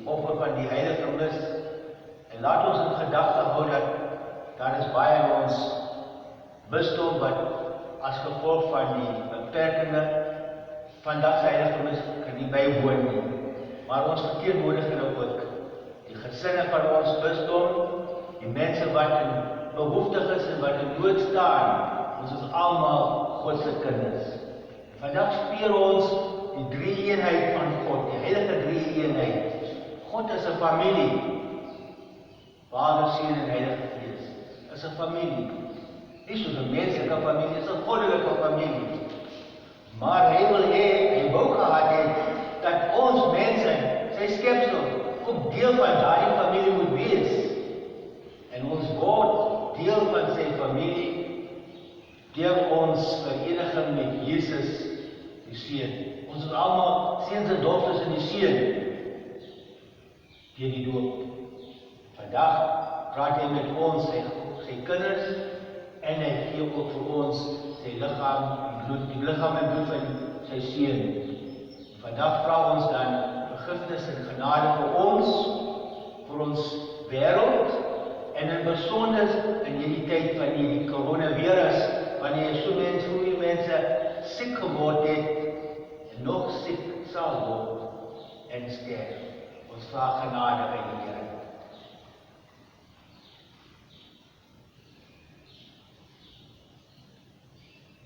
Offer van die Heilige Mis. En laat ons in gedagte hou dat daar is baie in ons bisdom wat as gevolg van die beperkingen vandag se Heilige Mis kan nie bywoon nie. Maar ons verteenwoordig nou ook die gesinne van ons bisdom, die mense wat in behoeftig is en wat in nood staan. Ons is almal God se kinders. Vandag speel ons die Drie-Eenheid van God, die heilige Drie-Eenheid. God is 'n familie. Vader, Seun en Heilige Gees is 'n familie. Nie soos 'n menslike familie, is 'n goddelike familie. Maar hy wil hy wou gehad het dat ons mense, sy skepsel, ook deel van daardie familie moet wees. En ons word deel van sy familie deur ons vereniging met Jesus, die Seun. Ons is almal seuns en dogters in die Seun, deur die doop. Vandag praat hy met ons, sy kinders, en hy gee ook vir ons sy liggaam, die liggaam en bloed van sy Seun. Vandag vra ons dan vergifnis en genade vir ons wêreld, en in besonder in hierdie tyd van die coronavirus, wanneer soveel mense siek geword het, en nog siek sal word, en sterf. Ons vra genade by die Here.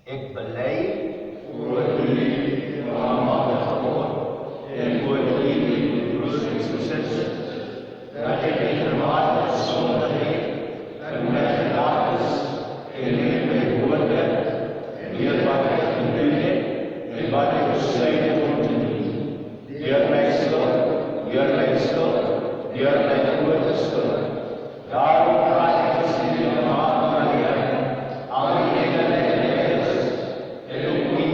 Ek bely voor U, almagtige God, en voor U, die broers en susters, dat ek regelmatig sondig het, in my gedagtes, en in my woorde, en deur wat ek gedoen het, en wat ek besluit het om te doen, deur my skuld, deur my grote skuld. Daarom praat ek gesien in Maagd Maria, al die engele en heilige, en ook die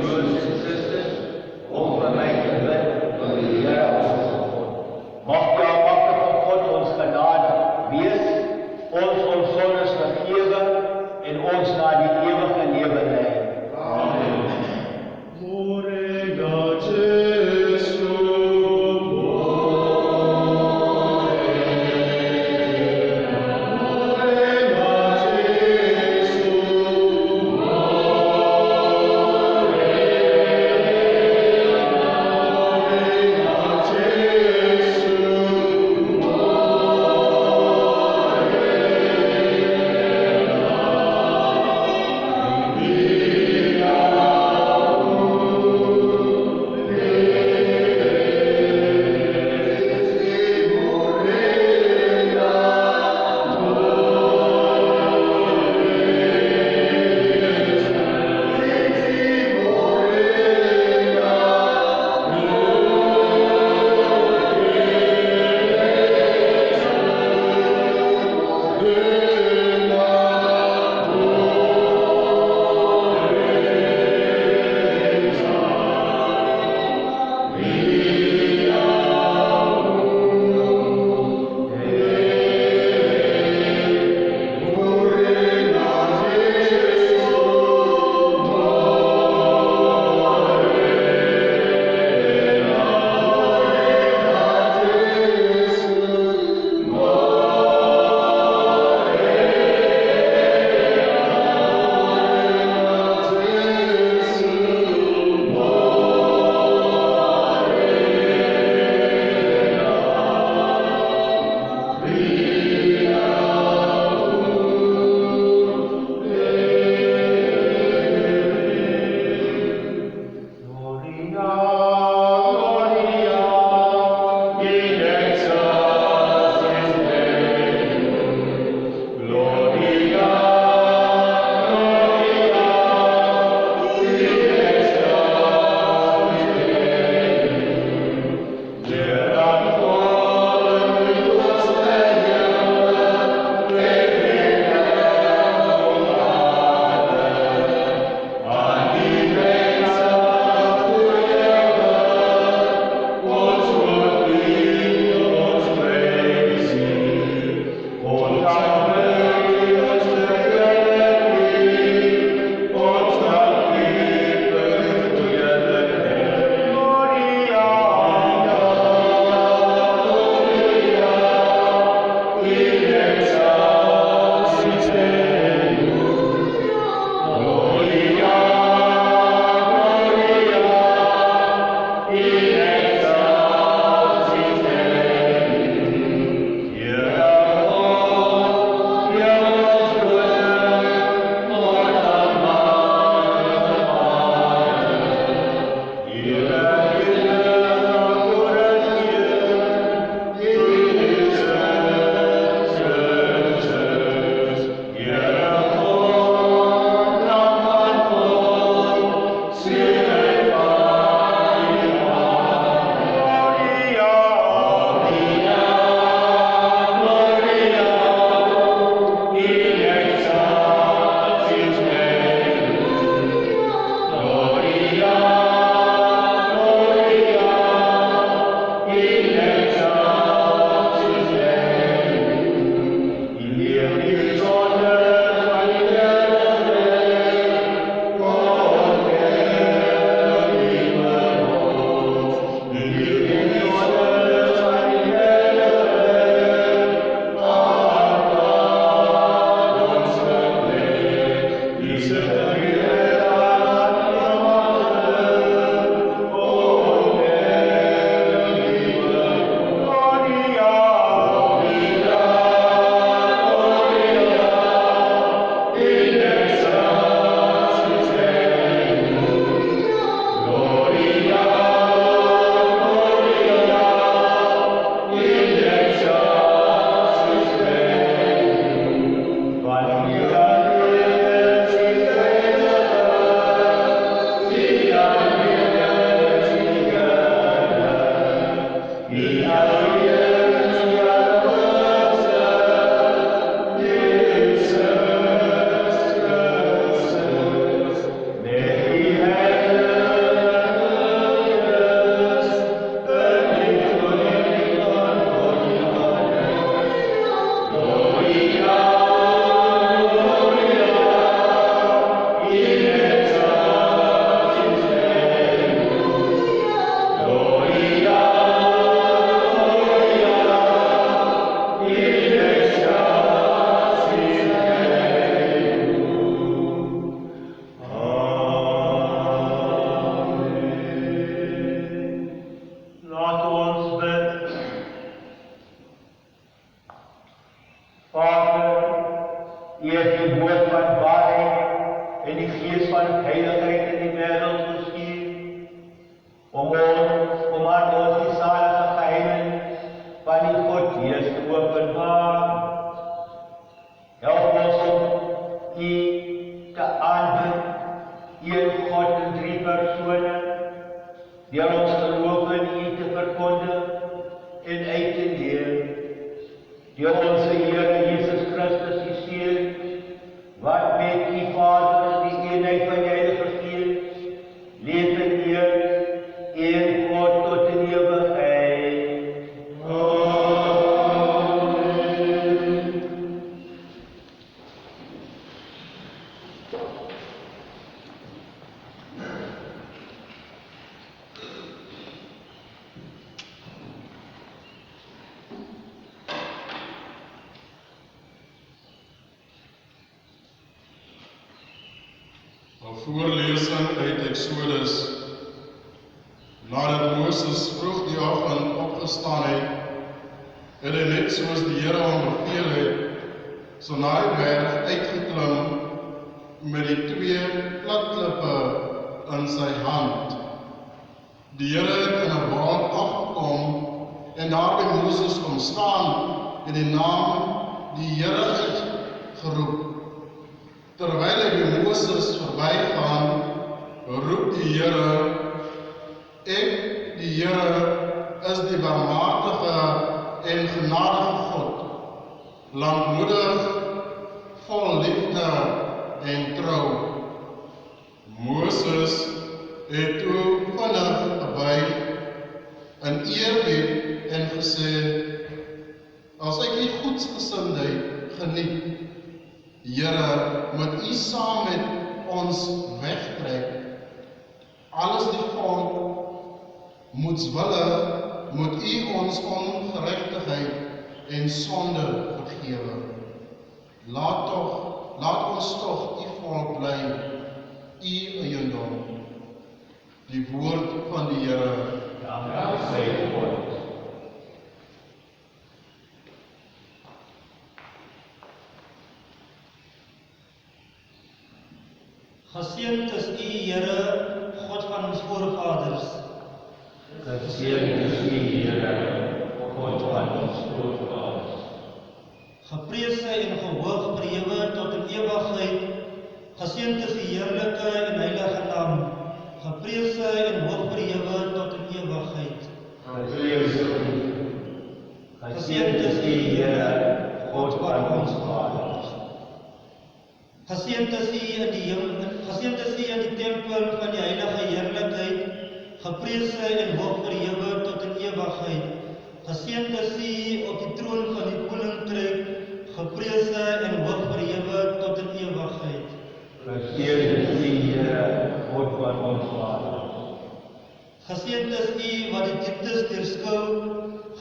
broers en susters, om vir my te bid, tot die Here ons God. Mag die almagtige God ons genade wees, ons sondes vergewe, en ons na die ewige lewe lei. Amen. gees van heiligheid in die wêreld gestuur, om aan ons die salige geheimen van die Godgees te openbaar. Help ons om U te aanbid, een God in drie persone, deur ons geloof in U te verkondig en uit te leer, deur onze Here Jesus Christus die Seun, wat met U Vader die eenheid van die Heilige Gees, leef en eer, een God tot in ewigheid. Amen. Een voorlesing uit Exodus. Nadat Moses vroeg die oggend opgestaan het, het hy net soos die Here hom beveel het, so na die berg uitgeklim met die twee platklippe in sy hand. Die Here het in 'n wolk afgekom en daar by Moses kom staan en die naam die Here uitgeroep. Terwyl hy by Moses verbygaan, roep die Here: Ek, die Here, is die barmhartige en genadige God, lankmoedig, vol liefde en trou. Moses het toe vinnig gebuig in eerbied en gesê: As ek U goedsgesindheid geniet, Here, moet U saam met ons wegtrek. Alles die volk moedswillig, moet U ons ongeregtigheid en sonde vergewe. Laat ons tog U volk bly, U eiendom. Die woord van die Here. Dank sy God. Geseend is U, Here, God van ons voorvaders. Geseend is U, Here, God van ons voorvaders. Geprese en gehoog verhewe tot in ewigheid. Geseend is die heerlike en heilige naam. Geprese en hoog verhewe tot in ewigheid. Geseend is U, Here, God van ons vaders. Geseend is U in die hemel, geseend is U in die tempel van die heilige heerlikheid, geprese en hoog verhewe tot in ewigheid. Geseend is U op die troon van die koninkryk, geprese en hoog verhewe tot in ewigheid. Geseend is U, Here, God van ons vaders. Geseend is U wat die dieptes deurskou,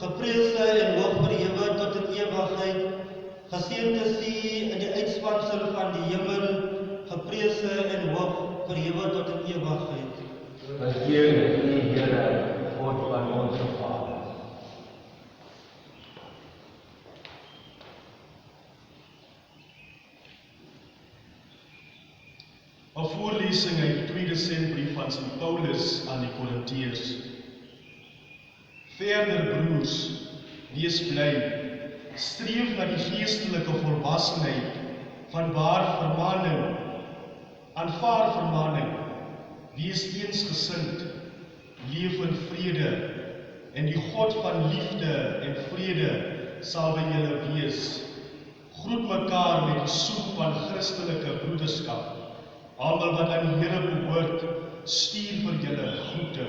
geprese en hoog verhewe tot in ewigheid. Geseend is U in die uitspansel van die hemel, geprese en hoog verhewe tot in ewigheid. Geseend is U, Here, God van ons vaders. Een voorlesing uit die tweede sendbrief van Sint Paulus aan die Korintiërs. Verder, broers, wees bly, streef na die geestelike volwassenheid, vanwaar vermaning, aanvaar vermaning, wees eensgesind, leef in vrede, en die God van liefde en vrede sal by julle wees. Groet mekaar met die soek van Christelike broederskap. Almal wat aan die Here behoort, stuur vir julle groete.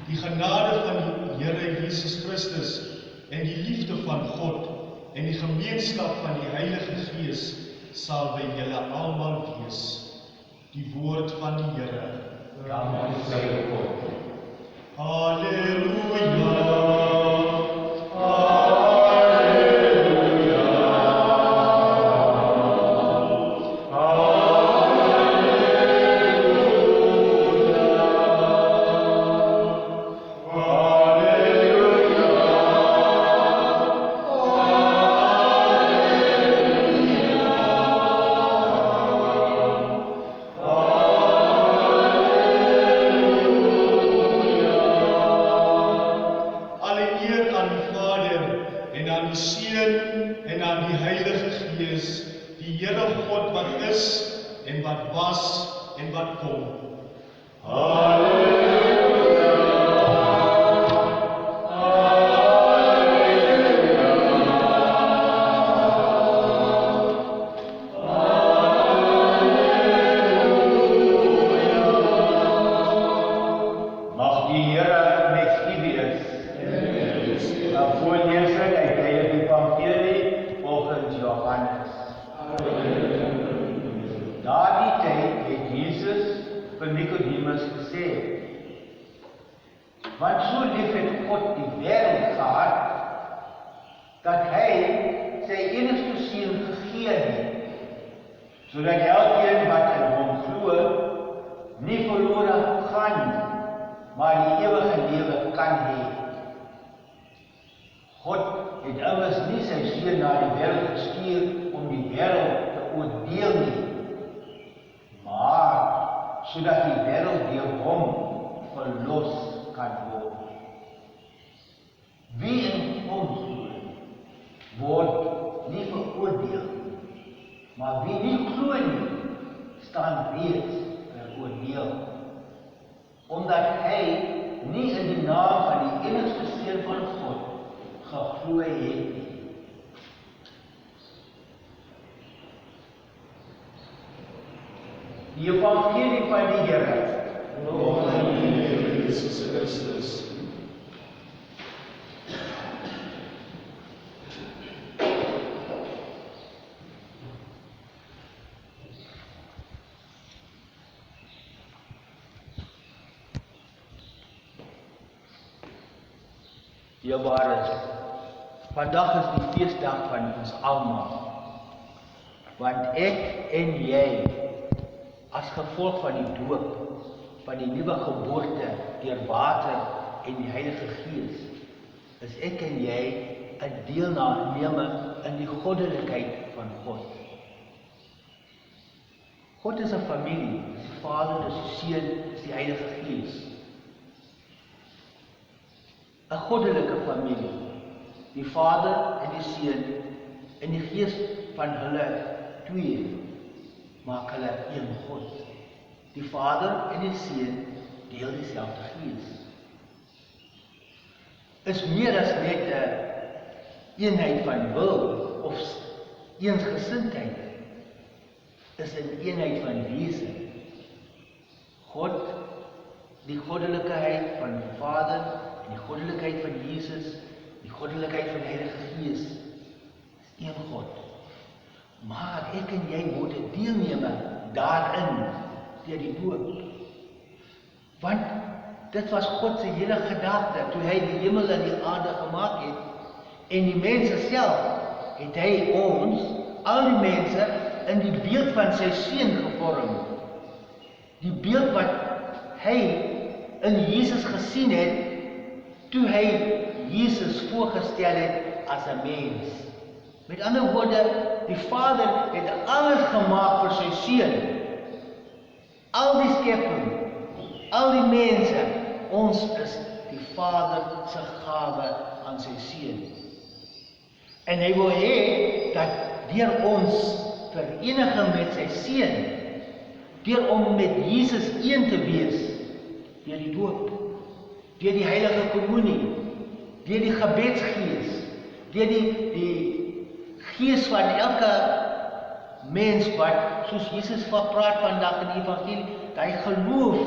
Die genade van die Here Jesus Christus en die liefde van God en die gemeenskap van die Heilige Gees sal by julle almal wees. Die woord van die Here. Dank sy God. Halleluja. die Seun en aan die Heilige Gees, die Here God wat is en wat was en wat kom. Mag die Here met u wees. Nou voorlesing uit die Evangalis volgens Johannes. Daardie tyd het Jesus vir Nicodemus gesê, want so lief het God die wêreld gehad, dat hy sy enigste seun gegee het, sodat elkeen wat in hom glo, nie verlore gaan, maar die ewige lewe kan hê. God het immers nie sy seun na die wêreld gestuur om die wêreld te oordeel nie, maar sodat die wêreld deur hom verlos kan word. Wie in hom glo, word nie veroordeel, maar wie nie glo nie, staan reeds veroordeel, omdat hy nie in die naam van die enigste seun van God geglo het nie. Die Evangelie van die Here. Lof aan U, Here Jesus Christus. Dierbares, vandag is die feesdag van ons almal, want ek en jy, as gevolg van die doop, van die nuwe geboorte deur water en die Heilige Gees, is ek en jy 'n deelname in die goddelikheid van God. God is 'n familie, dis die Vader, dis die Seun, dis die Heilige Gees. 'n goddelike familie, die Vader en die Seun en die Gees van hulle twee, maak hulle een God. Die Vader en die Seun deel dieselfde Gees. Is meer as net 'n eenheid van wil of eensgesindheid, is 'n eenheid van wese. God, die goddelikheid van die Vader en die goddelikheid van Jesus, die goddelikheid van die Heilige Gees, is een God. Maar ek en jy word 'n deelnemer daarin deur die doop. Want dit was God se hele gedagte toe hy die hemel en die aarde gemaak het en die mense self, het hy ons, al die mense, in die beeld van sy seun gevorm. Die beeld wat hy in Jesus gesien het toe hy Jesus voorgestel het as 'n mens. Met ander woorde, die Vader het alles gemaak vir sy seun. Al die skepping, al die mense, ons is die Vader se gawe aan sy seun. En hy wil hê dat deur ons vereniging met sy seun, deur om met Jesus een te wees, deur die doop, deur die heilige kommunie, deur die gebedsgees, deur die gees van elke mens wat, soos Jesus praat vandag in die Evangelie, hy geloof,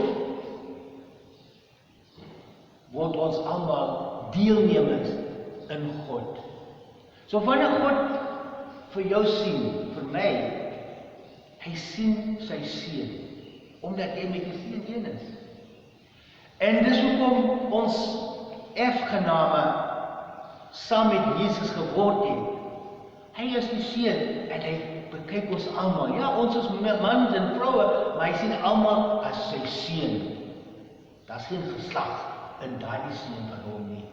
word ons almal deelnemers in God. So wanneer God vir jou sien, vir my, hy sien sy seun, omdat hy met die seun een is. En dis hoekom ons erfgename saam met Jesus geword het. Hy is die seun en hy bekyk ons almal. Ja, ons is mans en vroue, maar hy sien almal as sy seun. Daar's geen geslag in daardie seun van hom nie.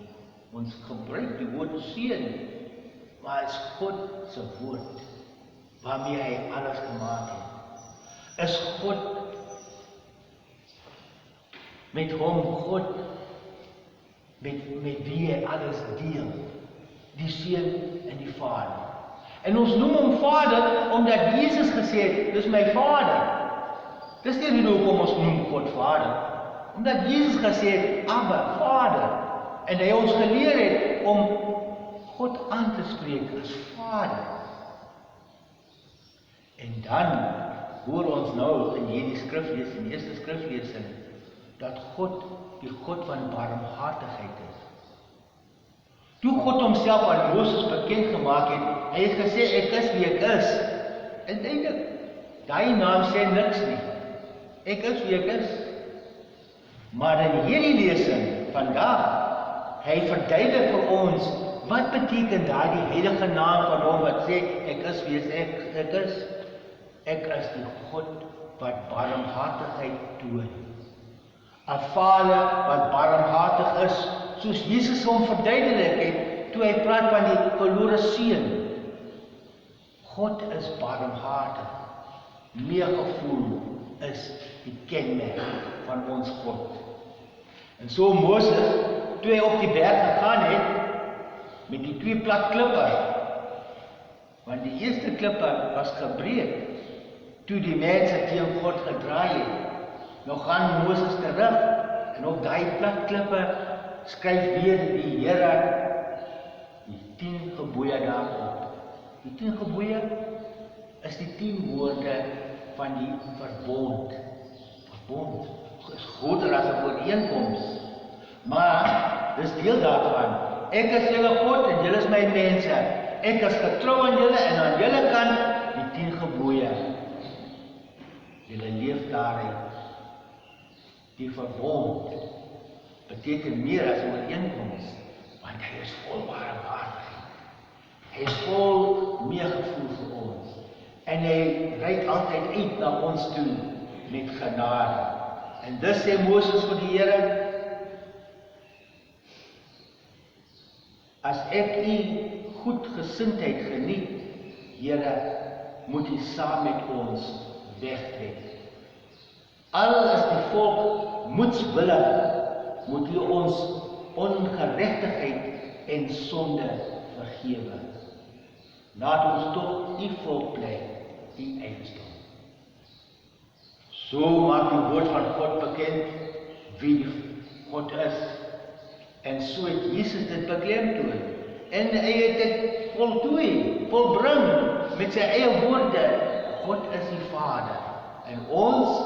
Ons gebruik die woord seun, maar is God se woord waarmee hy alles gemaak het. Is God met hom God met wie hy alles deel. Die die Seun en die Vader. En ons noem hom Vader, omdat Jesus gesê het, dis my Vader. Dis nie hoekom ons noem God Vader, omdat Jesus gesê het, Abba, Vader, en hy ons geleer het om God aan te spreek as Vader. En dan hoor ons nou in hierdie skriflesing, die eerste skriflesing, dat God die God van barmhartigheid is. Toe God homself aan Moses bekend gemaak het, hy het gesê, ek is wie ek is. En eintlik, daai naam sê niks nie. Ek is wie ek is. Maar in hierdie lesing vandag, hy verduidelik vir ons, wat beteken daai heilige naam van hom wat sê, ek is wie ek is. Ek is die God wat barmhartigheid toon. 'n Vader wat barmhartig is, soos Jesus hom verduidelik het, toe hy praat van die verlore seun. God is barmhartig. Meegevoel is die kenmerk van ons God. En so Moses, toe hy op die berg gegaan het, met die 2 plat klippe, want die eerste klippe was gebreek, toe die mense teen God gedraai het. Nou gaan Moses terug, en op daai plat klippe skryf weer die Here die 10 gebooie daarop. Die 10 gebooie is die 10 woorde van die verbond. Verbond is groter as 'n ooreenkoms, maar dis deel daarvan. Ek is julle God en julle is my mense. Ek is getrou aan julle en aan julle kant die 10 gebooie. Julle leef daarin. Die verbond beteken meer as ooreenkoms, want hy is vol barmhartigheid. Hy is vol meegevoel vir ons. En hy reik altyd uit na ons toe met genade. En dis sê Moses vir die Here, as ek u goedgesindheid geniet, Here, moet u saam met ons wegtrek. Al is die volk moedswillig, moet u ons ongeregtigheid en sonde vergewe. Laat ons tog u volk bly, u eiendom. So maak die woord van God bekend wie God is. En so het Jesus dit beklemtoon. En hy het dit volbring met sy eie woorde. God is die Vader. En ons,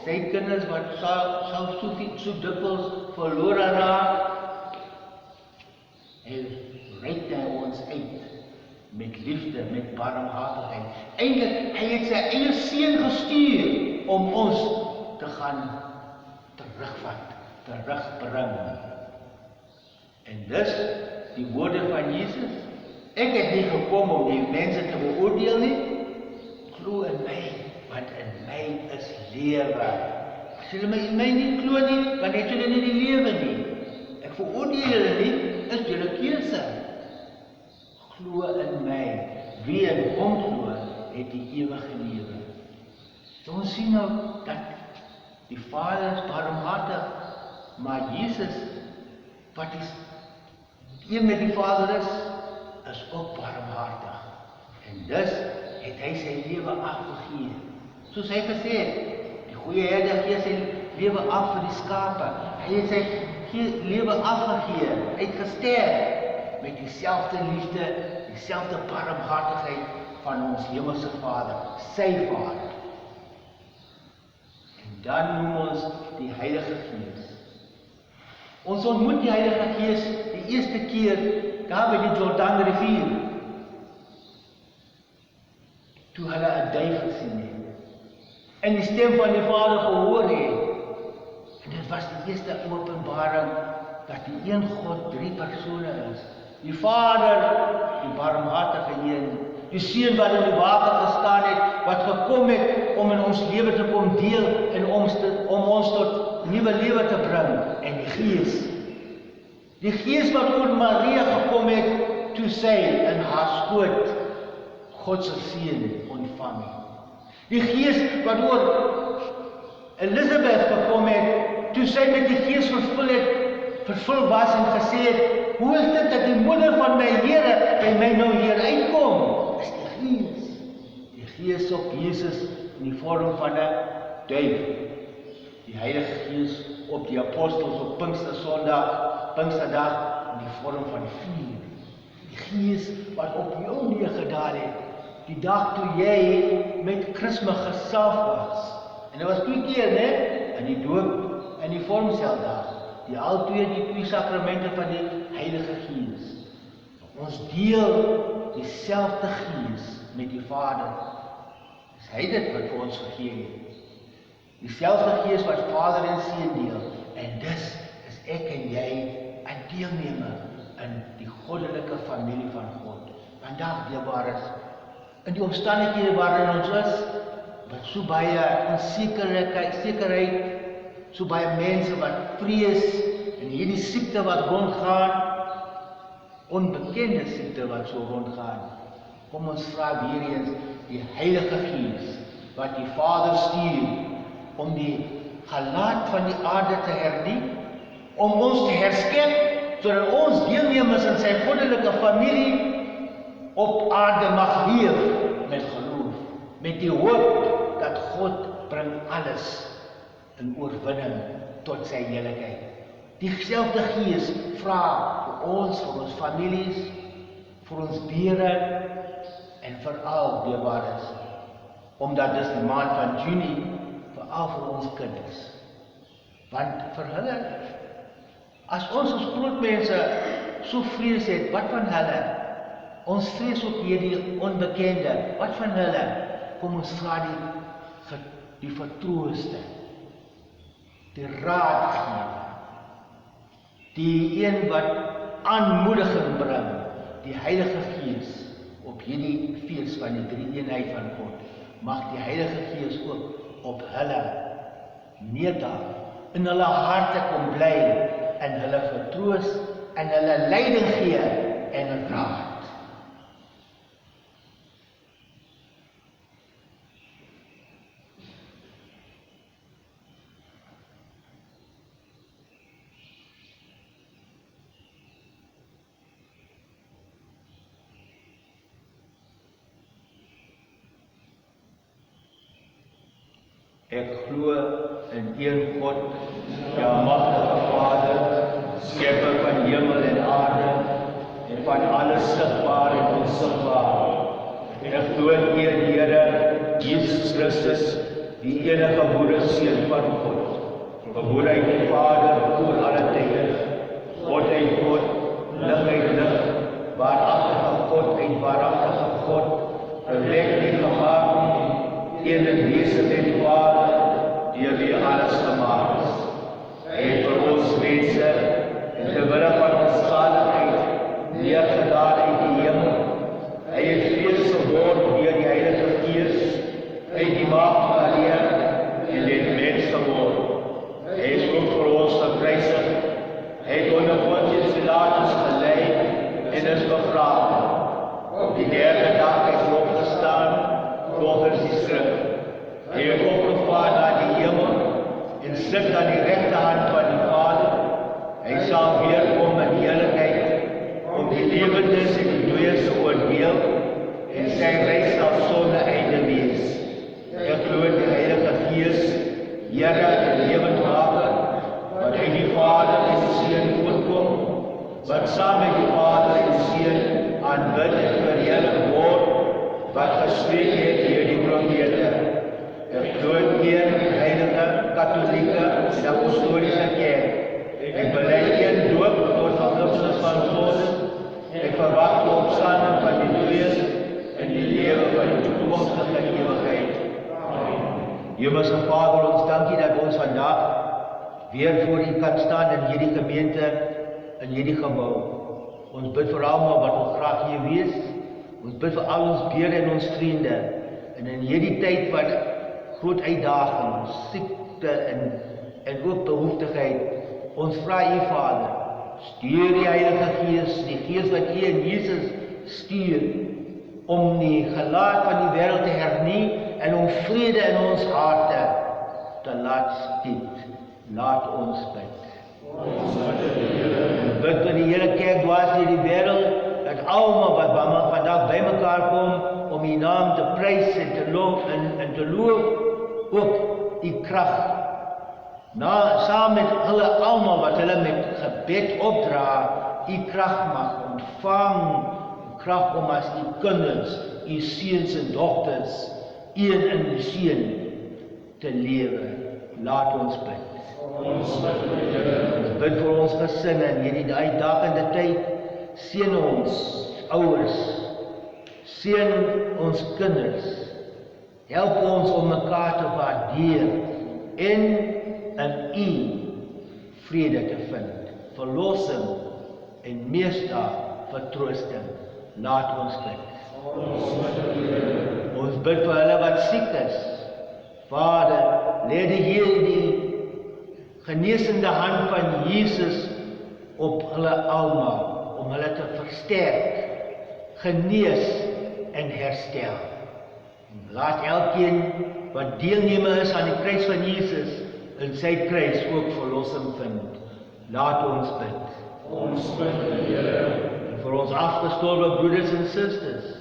sy kinders wat sal so dikwels verlore raak, hy reik ons uit met liefde, met barmhartigheid. Eintlik, hy het sy eie seun gestuur om ons te gaan terugbring. En dis die woorde van Jesus. Ek het nie gekom om die mense te beoordeel nie. Glo in my, want in my is lewe. As julle in my nie glo nie, want het julle nie die lewe nie. Ek veroordeel julle nie, is julle keuse. Glo in my. Wie in hom glo, het die ewige lewe. So ons sien nou dat die Vader is barmhartig, maar Jesus, wat is een met die Vader is ook barmhartig. En dus het hy sy lewe afgegee. Soos hy gesê het, die goeie herder gee sy lewe af vir die skape. Hy het sy lewe afgegee, hy het gesterf met dieselfde liefde, dieselfde barmhartigheid van ons hemelse Vader, sy Vader. En dan noem ons die Heilige Gees. Ons ontmoet die Heilige Gees die eerste keer daar by die Jordaanrivier, toe hulle 'n duif gesien het en die stem van die Vader gehoor het. En dit was die eerste openbaring dat die een God 3 persone is. Die Vader, die barmhartige een, die Seun wat in die water gestaan het, wat gekom het om in ons lewe te kom deel en om ons tot nuwe lewe te bring, en die Gees. Die Gees wat oor Maria gekom het, toe sy in haar skoot God se seun ontvang het. Die Gees wat oor Elisabeth gekom het, toe sy met die Gees vervul was en gesê het, hoe is dit dat die moeder van my Here by my nou hier uitkom, is die Gees. Die Gees op Jesus in die vorm van 'n duif. Die Heilige Gees op die apostels op Pinksterdag in die vorm van vuur. Die Gees wat op jou neergedaal het, die dag toe jy met Christus gesalf was. En dit was 2 keer, né? In die doop en die vormseldag. Die twee sakramente van die Heilige Gees. Ons deel dieselfde Gees met die Vader. Dis hy dit wat vir ons gegee het. Dieselfde Gees wat Vader en Seun deel. En dis is ek en jy 'n deelnemer in die goddelike familie van God. Vandag deelbares, in die omstandighede waarin ons is, met so baie onsekerheid, so baie mense wat vrees, en hierdie siekte wat rondgaan, onbekende siekte wat so rondgaan. Kom ons vra weer eens die Heilige Gees, wat die Vader stuur, om die gelaat van die aarde te hernie, om ons te herskep, sodat ons deelnemers in sy goddelike familie op aarde mag leef met geloof, met die hoop dat God bring alles in oorwinning tot sy heiligheid. Dieselfde Gees vra vir ons families, vir ons bure en veral deurbares, omdat dis die maand van Junie, veral vir ons kinders. Want vir hulle, as ons as groot mense so vrees het, wat van hulle? Ons vrees ook hierdie onbekende, wat van hulle? Kom ons vra die vertrooste, die raadgewer, die een wat aanmoediging bring, die Heilige Gees op hierdie fees van die Drie-Eenheid van God. Mag die Heilige Gees ook op hulle neerdaal, in hulle harte kom bly, en hulle vertroos, en hulle leiding gee, en raad. Ek glo in een God, die almagtige Vader, skepper van hemel en aarde, en van alles sigbaar en onsigbaar. Ek glo in een Here, Jesus Christus, die enige gebore Seun van God, gebore uit die Vader voor alle tye, God uit God, lig uit lig, waaragtige God uit waaragtige God, verwek nie gemaak nie, een in wese met die Vader, deur wie alles gemaak is. Hy het vir ons mense, en terwille van ons zaligheid, neergedaal uit die hemel. Hy het vlees geword deur die Heilige Gees, uit die maagd Maria, en het mens geword. Hy is ook vir ons gekruisig. Hy het onder Pontius Pilatus gelei, en is begrawe. Op die 3de dag is hy opgestaan, volgens die skrif. Hy het opgevaar na die hemel en sit aan die regterhand van die Vader. Hy sal weer kom in heiligheid om die lewendes en die dooies te oordeel en sy reis sal sonder einde wees. Ek glo in die Heilige Gees, Here en lewendmaker, wat uit die Vader en die Seun voortkom, wat saam met die Vader en Seun aanbid en verheerlik word, wat gespreek het deur die profete. Ek glo in een heilige, katholieke en apostoliese kerk. Ek bely een doop tot vergifnis van sonde. Ek verwag die opstanding van die dooies en die lewe van die toekomstige ewigheid. Hemelse Vader, ons dankie dat ons vandag weer voor U kan staan in hierdie gemeente, in hierdie gebou. Ons bid vir almal wat ons graag hier wees. Ons bid vir al ons bure en ons vriende, en in hierdie tyd van groot uitdaging, siekte en ook behoeftigheid, ons vra U Vader, stuur die Heilige Gees, die Gees wat U en Jesus stuur, om die gelaat van die wêreld te hernie, en om vrede in ons harte te laat skiet. Laat ons bid. Ons bid vir die hele kerk dwars deur die wêreld, dat almal wat vandag by mekaar kom om U naam te prys en te loof, ook U krag. Saam met hulle almal wat hulle met gebed opdra, U krag mag ontvang, krag om as U kinders, U seuns en dogters, een in die seun te lewe. Laat ons bid. Ons bid vir ons gesinne in hierdie uitdagende tyd. Seën ons ouers, seën ons kinders. Help ons om mekaar te waardeer en in U vrede te vind, verlossing en meestal vertroosting. Laat ons bid. Ons bid vir hulle wat siek is. Vader, lê die genesende hand van Jesus op hulle almal, om hulle te versterk, genees en herstel. Laat elkeen wat deelnemer is aan die kruis van Jesus, in sy kruis ook verlossing vind. Laat ons bid. Ons bid, Here. En vir ons afgestorwe broeders en susters,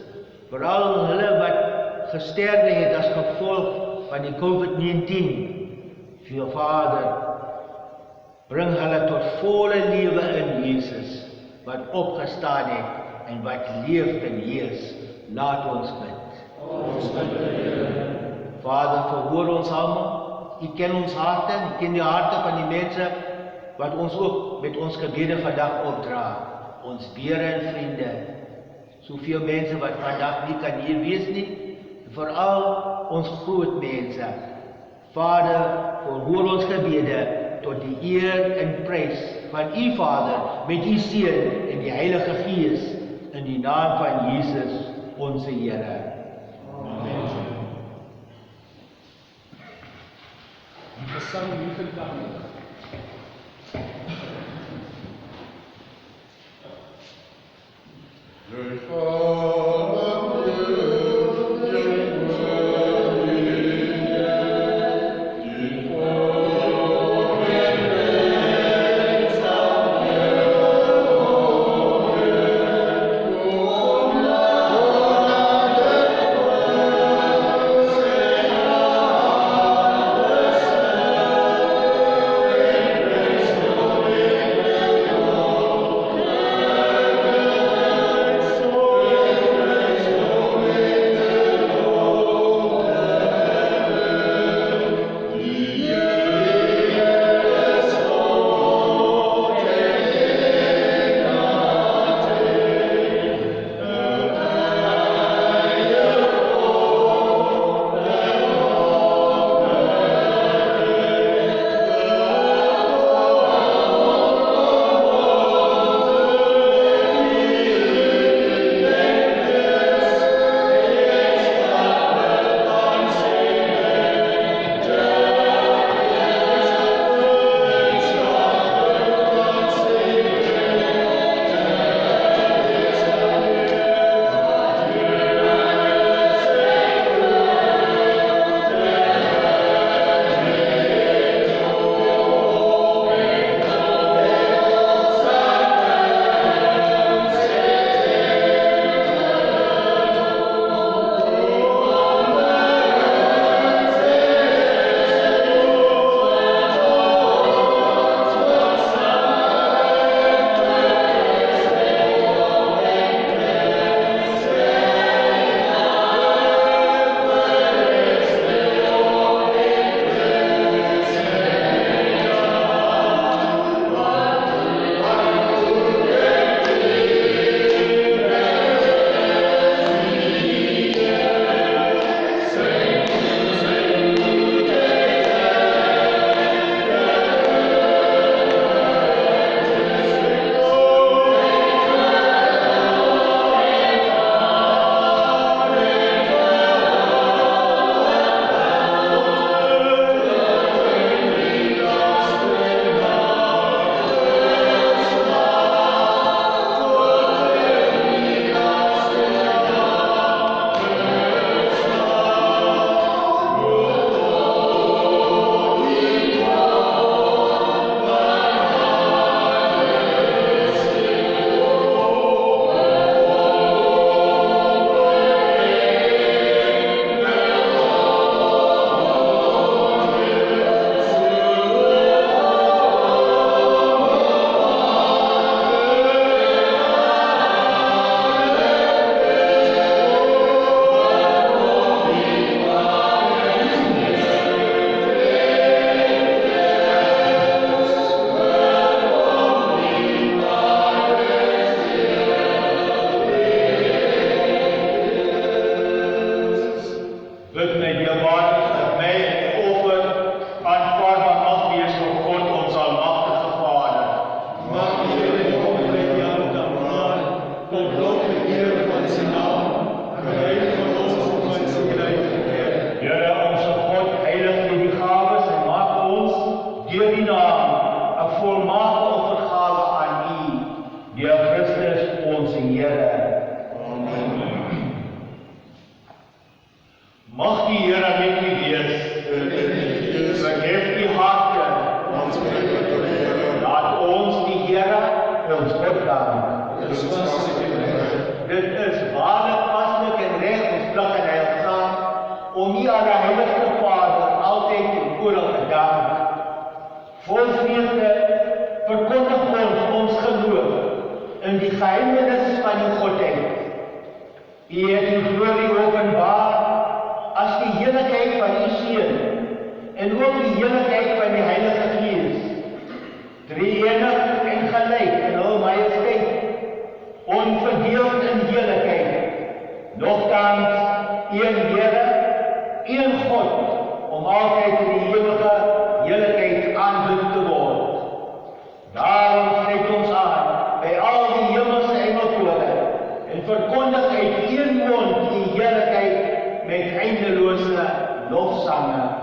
veral hulle wat gesterwe het as gevolg van die COVID-19, vir Vader, bring hulle tot volle lewe in Jesus, wat opgestaan het en wat leef en heers. Laat ons bid. Ons bid, Here. Vader, verhoor ons almal. U ken ons harte, U ken die harte van die mense wat ons ook met ons gebede vandag opdra. Ons bure en vriende, soveel mense wat vandag nie kan hier wees nie, veral ons groot mense. Vader, verhoor ons gebede tot die eer en prys van U Vader, met U Seun en die Heilige Gees, in die naam van Jesus, onze Here. Amen. Die gesang nu gedaan. U het die glorie openbaar as die heerlikheid van u Seun en ook die heerlikheid van die Heilige Gees. Drie-Eenheid en gelyk in hul majesteit, onverdeeld in heerlikheid, nogtans een Here, een God, om altyd in die ewige heerlikheid aanbid te word. Daarom sluit ons aan by al die hemelse engelkore en verkondig uit een mond die heerlikheid met eindelose lofsange.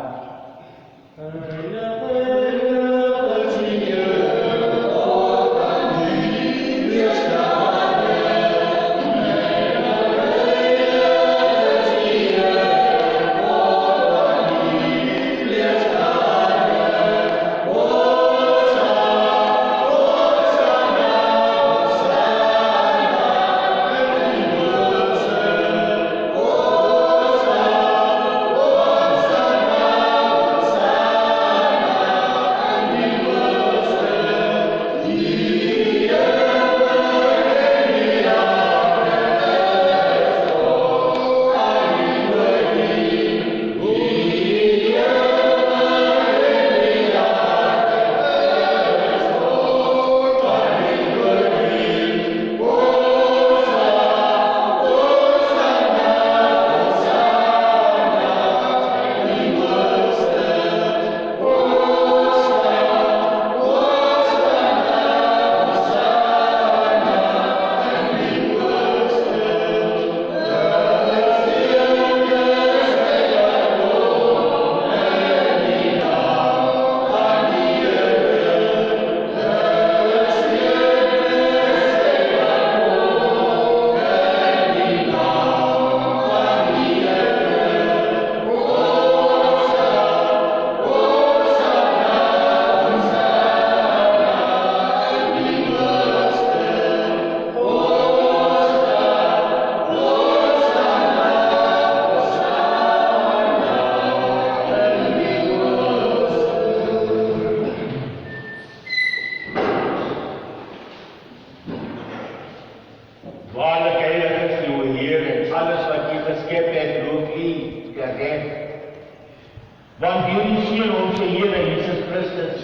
Want deur die Seun onze Here Jesus Christus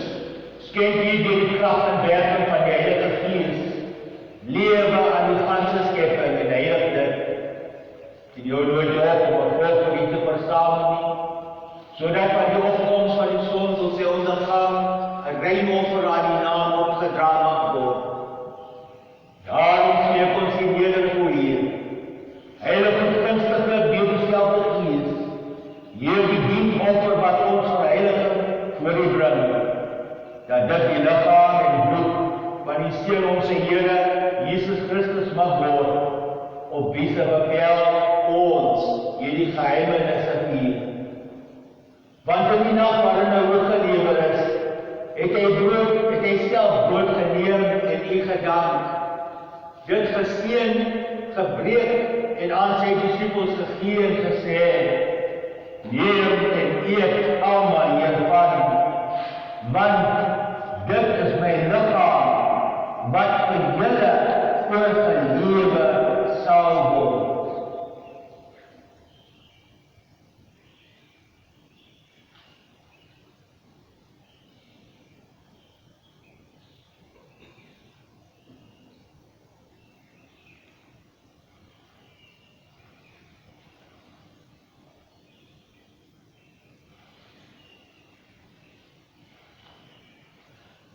skenk U deur die krag en werking van die Heilige Gees lewe aan die ganse skepping en heilig dit. En jou nooit op om 'n volk vir U te versamel nie, sodat van die opkoms van die son tot sy ondergang 'n reinoffer aan die naam opgedra mag word. Daarom smeek ons die neder voor U, Heilige Gunstiglik deur dieselfde Gees, hier die diensoffer wat ons verheiliging voor U bring, dat dit die liggaam en bloed van die Seun onze Here Jesus Christus mag word, op wie se bevel ons hierdie geheimenisse vier. Want in die nag waarin hy oorgelewer is, het hy self brood geneem en U gedank, dit geseën, gebreek en aan sy disippels gegee en gesê: neem en eet almal hiervan, want dit is my liggaam wat vir julle oorgelewe sal word.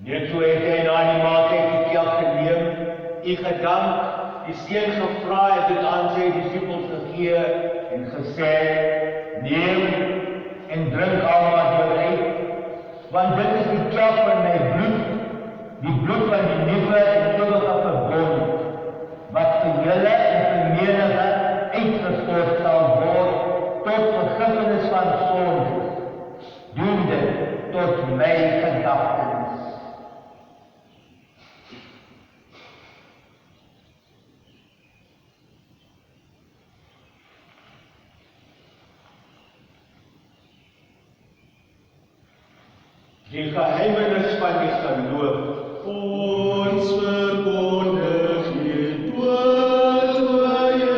Net so het hy na die maaltyd die kelk geneem, U gedank, die seën gevra en dit aan sy disippels gegee en gesê: neem en drink almal hieruit, want dit is die kelk van my bloed, die bloed van die nuwe en ewige verbond, wat vir julle en vir menige uitgestort sal word tot vergifnis van sondes. Doen dit tot my gedagtenis. Die geheimenis van die geloof. Ons verkondig die doodwye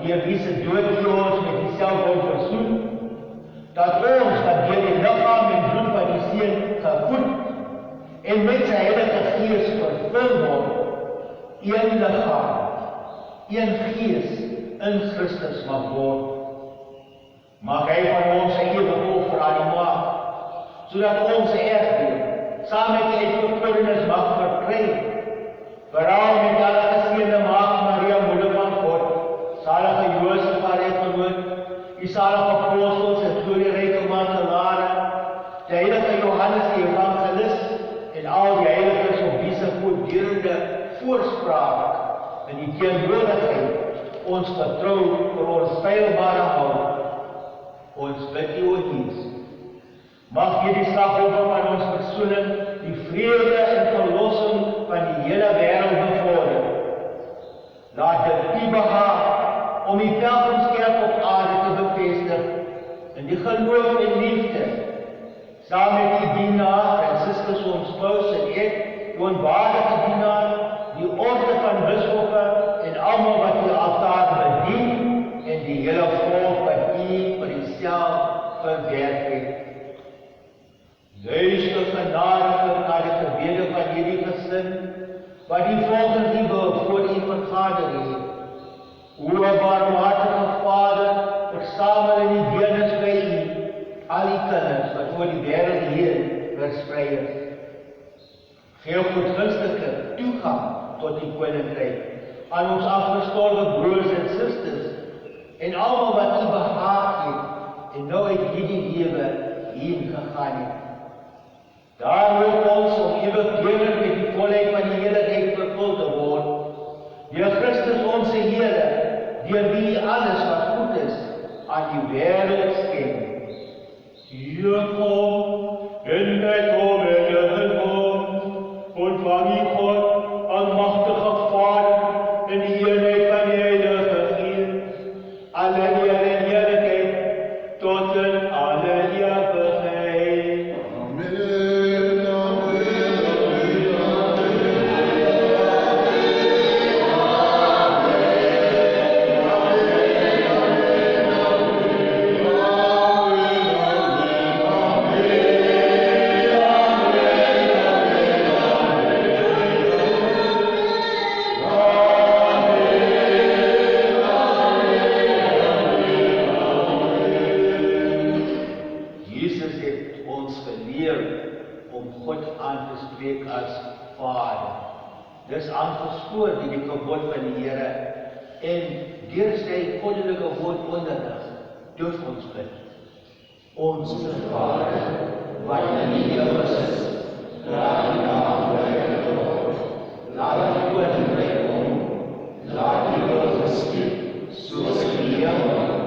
deur wie se dood die ons met Uself wou versoen, dat ons wat deur die liggaam en bloed van die Seun gevoed en met sy Heilige Gees vervul word, een liggaam, een Gees in Christus mag word. Mag hy van ons sy ewige offer aan die maak, sodat ons erfdeel saam met die uitverkorenes mag verkry. Veral met alle geseënde Maagd Maria, moeder van God, salige Josef haar echtgenoot, die salige apostels en glorieryke martelare, die heilige Johannes die Evangalis en al die heiliges op wie se voortdurende voorspraak in die teenwoordigheid ons vertrou vir ons feilbare hoop. Ons bid U, o Diens. Mag hierdie slagoffer van ons versoening die vrede en verlossing van die hele wêreld bevorder. Laat dit U behaag om die pelgrimskerk op aarde te bevestig in die geloof en liefde, saam met die dienaar Franciscus ons paus en ek, die onwaardige dienaar, die orde van bisskoppe en almal wat die altaar bedien en die hele volk wat U vir Uself verwerf het. Luister genadig na die gebede van hierdie gesin, wat die volgende liefde voor U vergader het. O barmhartige Vader, versamel in die deernis by U, al die kinders wat oor die wêreld heen versprei is. Gee goedgunstige toegang tot die koninkryk aan ons afgestorwe broers en susters en almal wat U behaag het en nou uit hierdie lewe heen gegaan het. Daar roep ons om ewigdurend met die volheid van die heiligheid vervul te word. Deur Christus onze Here, deur wie alles wat goed is aan die wêreld skenk. Hier kom, en met hom en kom, ontvang U God, almagtige Vader, in die eenheid van die Heilige Gees, alle eer en heerlikheid tot in alle ewigheid. Amen. Dis aangespoor deur die gebod van die Here en deur sy goddelike woord onderrig, doof ons bid. Onse Vader, wat in die hemel is, laat U naam geheilig word. Laat U koninkryk kom, laat U wil geskied, soos in die hemel,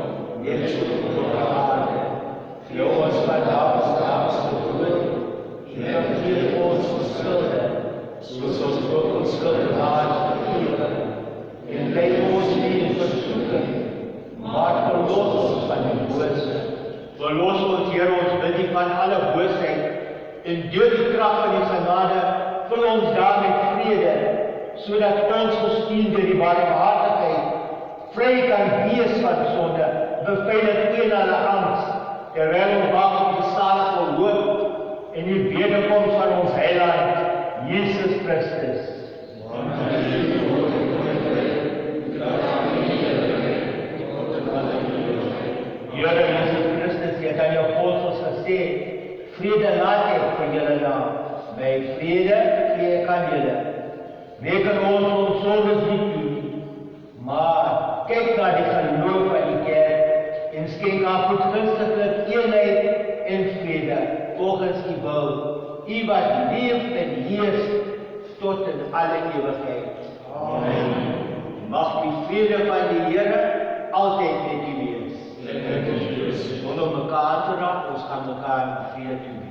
net so op die aarde. Gee ons vandag ons daglikse brood, en vergeef ons ons skulde, soos ons ook ons skuldenaars vergewe, en lei ons nie in versoeking, maar verlos ons van die bose. Verlos ons, Here, ons bid U van alle boosheid, en deur die krag van die genade, vul ons daar met vrede, sodat ons gestuur deur die barmhartigheid vry kan wees van sonde, beveilig teen alle angs, terwyl ons wag op die salige hoop en die wederkoms van ons Heiland, Jesus Christus. Here Jesus Christus, jy het aan jou apostels gesê, vrede laat ek vir julle na, my vrede gee ek aan julle. Reken ons sondes nie toe, maar kyk na die geloof van die kerk en skenk haar goedgunstiglik eenheid en vrede volgens U wil. U wat leef en heers tot in alle ewigheid. Amen. Mag die vrede van die Here altyd met U wees. Sonder mekaar te raak, ons gaan mekaar in vrede toewees.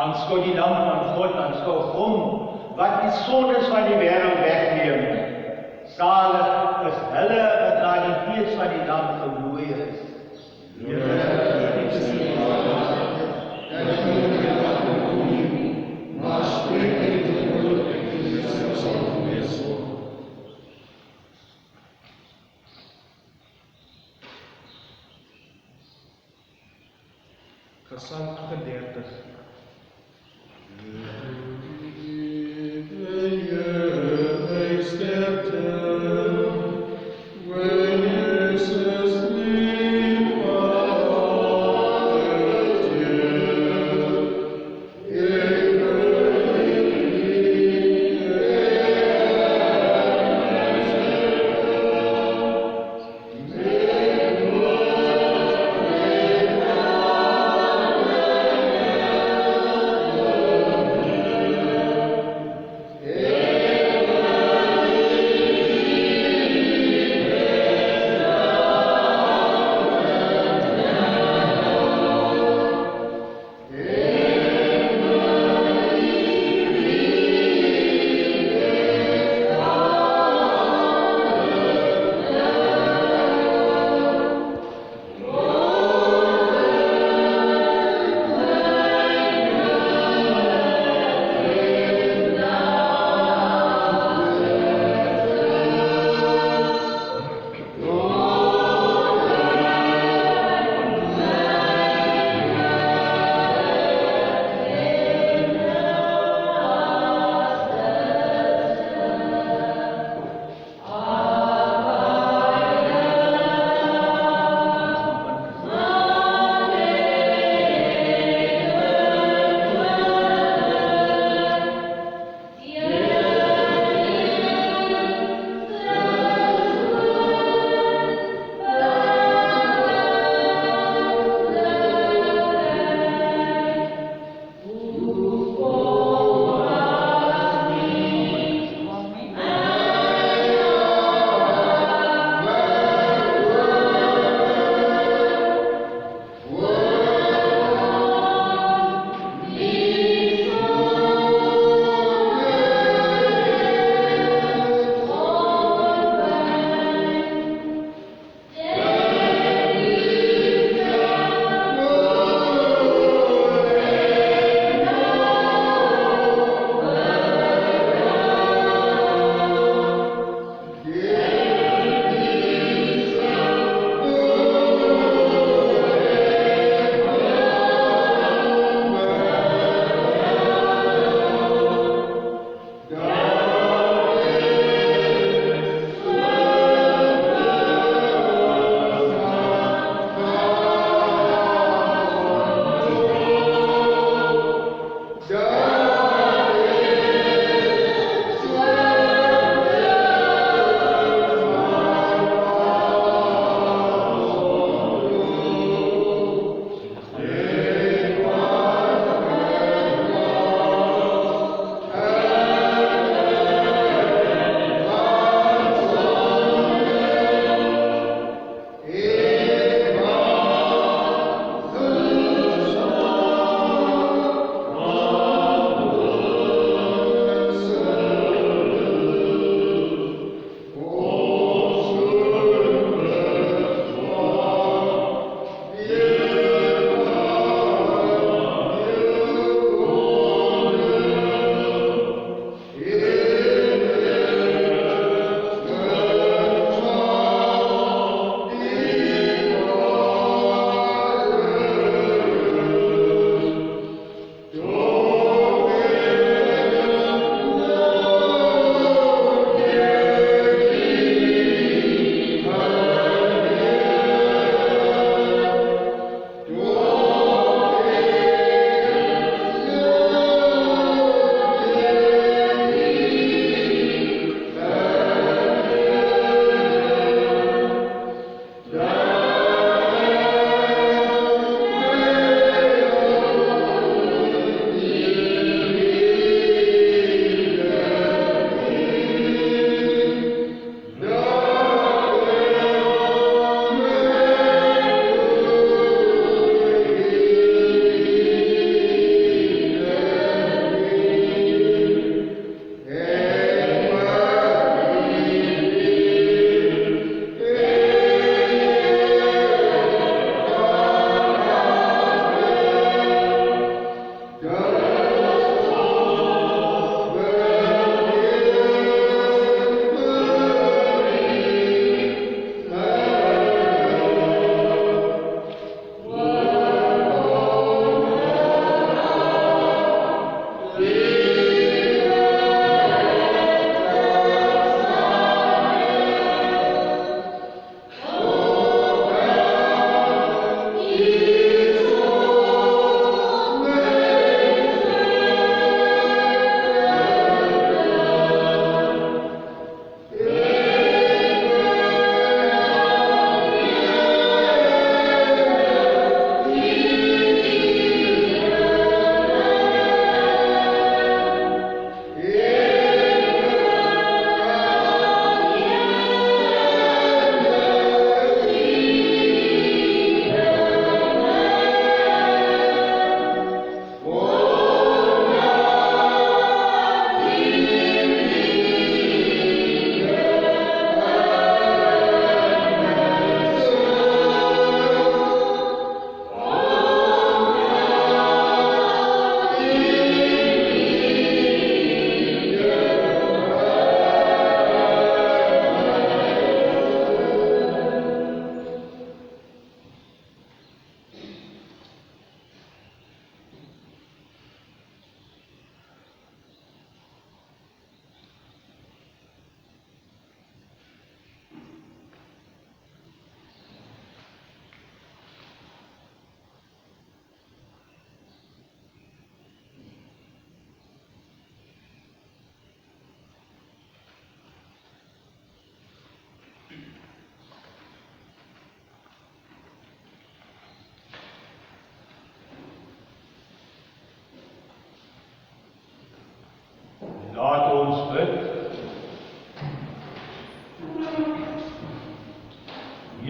Aanskou die lam van God, aanskou hom, wat die sondes van die wêreld wegneem. Salig is hulle wat na die fees van die lam genooi is. maar spreek nie die woord en die sal gewees word. Gesang 38. Yeah.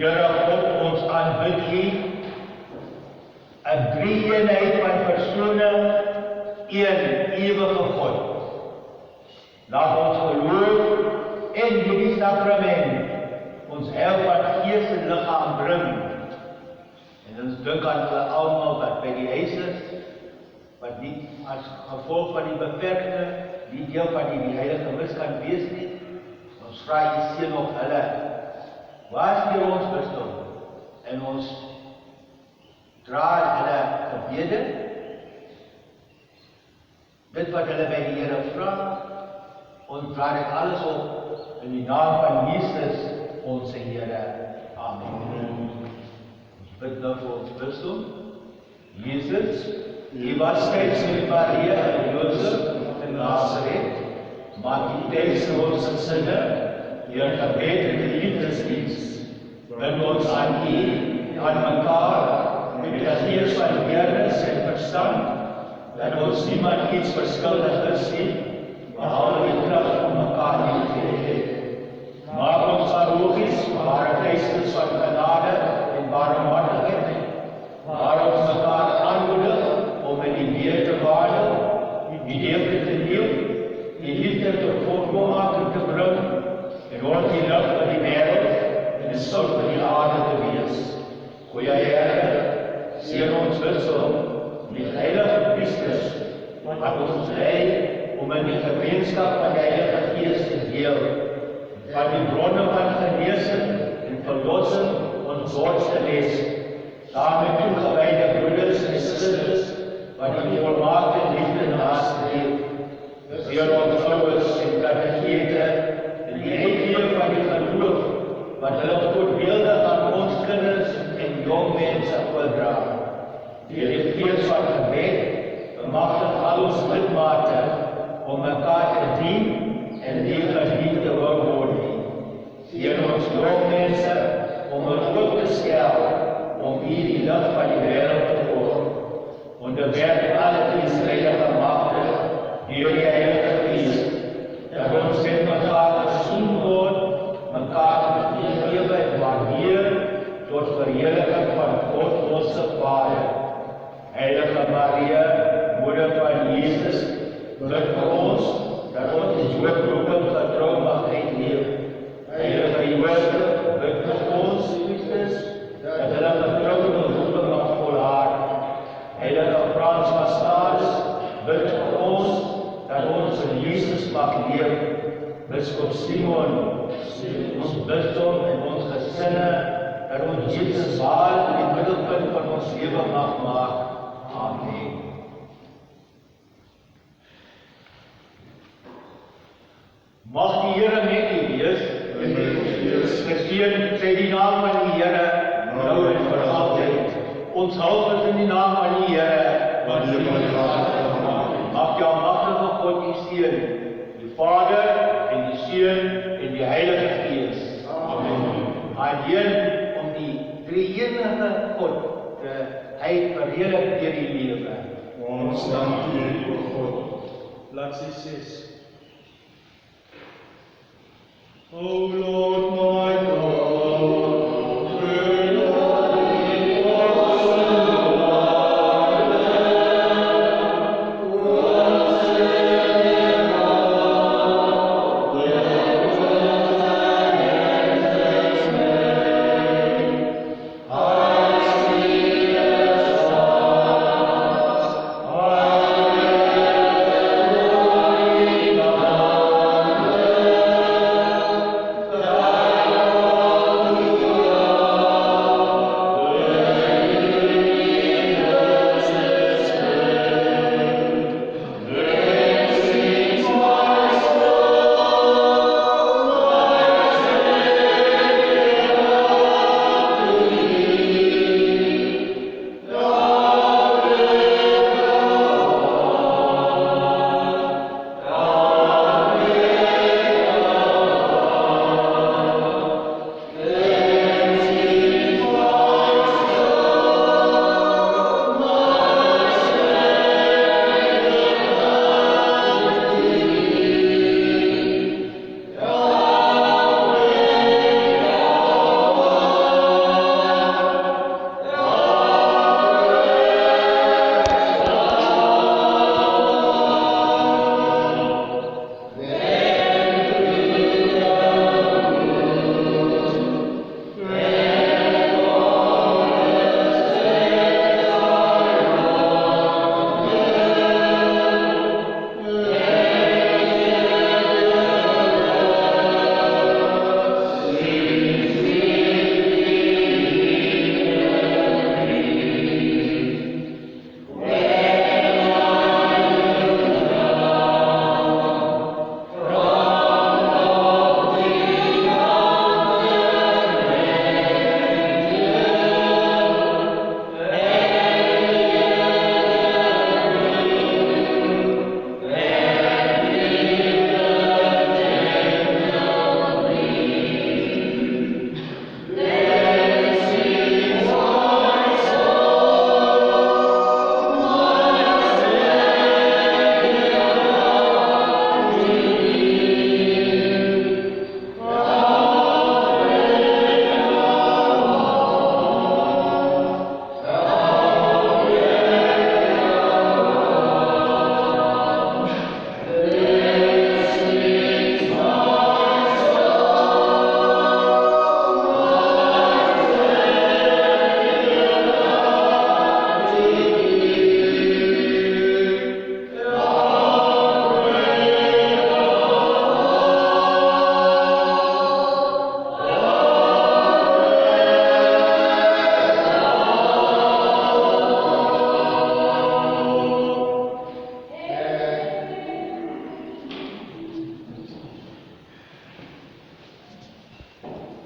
Here God ons aanbid U, 'n drie-eenheid van persone, een ewige God. Laat ons geloof en hierdie sakrament ons help wat Gees en liggaam bring. En ons dink aan hulle almal wat by die huis is, wat nie as gevolg van die beperkte, nie deel van die Heilige Mis kan wees nie. Ons vra U seën op hulle. Waarsku ons Bisdom en ons dra hulle gebede, dit wat hulle by die Here vra, ons dra dit alles op in die naam van Jesus, onze Here. Amen. Ons bid nou vir ons Bisdom. Jesus, U was steeds met Maria en Josef in Nazareth, maak U teks in ons sinne, Heer gebed en die liefdesdienst, bind ons aan U, aan mekaar, met die gees van deernis en verstand, dat ons niemand iets verskuldig sien, behalwe die krag om mekaar lief te hê. Maak ons parogies, ware geestes van genade en barmhartigheid, waar ons mekaar aanmoedig om in die weer te wandel, die lewe te leef, die liefde tot volkoming te bring, en ons die lig van die wêreld en die sout van die aarde te wees. Goeie Here, seën ons Bisdom met heilige priesters, wat ons lei om in die gemeenskap van die Heilige Gees te deel, van die bronne van genesing en verlossing ons woord te lees, daarmee toegewyde broeders en susters, wat die volmaakte liefde nastreef, seën ons ouers en katechete, en die uitleef van die geloof, wat hulle voorbeeldig aan ons kinders en jong mense oordra. Deur die gees van gebed, bemagtig al ons lidmate om mekaar te dien en nie geliefd te word nie. Seën ons jong mense om hulle oop te stel om U die lig van die wêreld te word. Onderwerp alle Heilige magte deur die Heilige Gees, dat ons met mekaar gesoen word, mekaar vergewe en waardeer tot verheerliking van God onze Vader. Heilige Maria, Moeder van Jesus, bid vir ons, dat ons die doodroeping getrou mag uitleef. Heilige Josef, bid vir ons liefdes, dat hulle getroude roeping mag volhard. Heilige Frans van Sales, bid vir ons, dat ons in Jesus mag leef. Biskop Simon, ons Bisdom en ons gesinne, dat ons Jesus waar in die middelpunt van ons lewe mag maak. Amen. Mag die Here met u wees. Geseën sy die naam van die Here, nou en vir altyd. Ons hulp is in die naam van die Here, wat die mag die almagtige God u seën, die Vader en die Seun en die Heilige Gees. Amen. Alleen om die drie-enige God te verheerlik deur die lewe. Ons dank U, o God. Bladsy 6. O Lord,